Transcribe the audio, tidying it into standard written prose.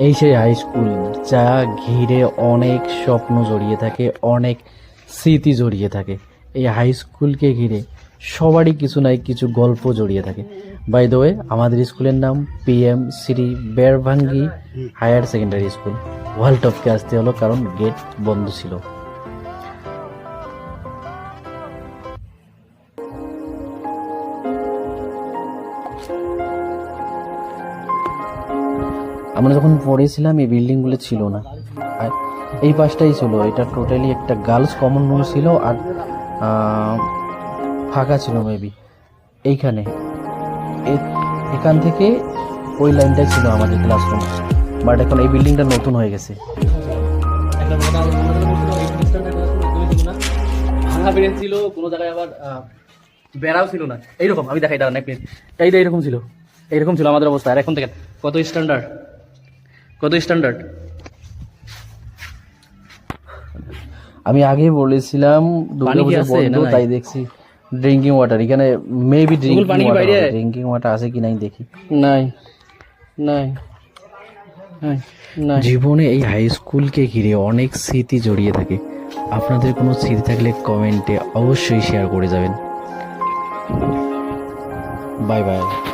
এই সেই high school যা ঘিরে অনেক স্বপ্ন জড়িয়ে থাকে, অনেক স্মৃতি জড়িয়ে থাকে। এই হাই স্কুলকে ঘিরে সবারই কিছু নাই কিছু গল্প জড়িয়ে থাকে। বাই দ্য ওয়ে, আমাদের স্কুলের নাম PM Shri Berbhangi higher secondary school. World টপকে আসতে হলো কারণ গেট বন্ধ ছিল। আমরা যখন পড়েছিলাম এই বিল্ডিংগুলো ছিল না, আর এই পাশটাই ছিল। এটা টোটালি একটা গার্লস কমন রুম ছিল, আর ফাঁকা ছিল মেবি এইখানে। এখান থেকে ওই লাইনটাই ছিল আমাদের ক্লাসরুম, বাট এখন এই বিল্ডিংটা নতুন হয়ে গেছে। ভাঙা বেঞ্চ ছিল, কোনো জায়গায় আবার বেড়াও ছিল না। এইরকম আমি দেখাই দাঁড়ান এক মিনিট। এইটা এইরকম ছিল, এইরকম ছিল আমাদের অবস্থা। আর এখন দেখেন কত স্ট্যান্ডার্ড, কত স্ট্যান্ডার্ড। আমি আগেই বলেছিলাম দুর্গাপূজা বন্ধ, তাই দেখছি ড্রিঙ্কিং ওয়াটার এখানে। মেবি ড্রিঙ্কিং ওয়াটার আছে কি নাই দেখি। নাই নাই নাই। জীবনে এই হাই স্কুলকে ঘিরে অনেক স্মৃতি জড়িয়ে থাকে। আপনাদের কোনো স্মৃতি থাকলে কমেন্টে অবশ্যই শেয়ার করে যাবেন। Bye bye.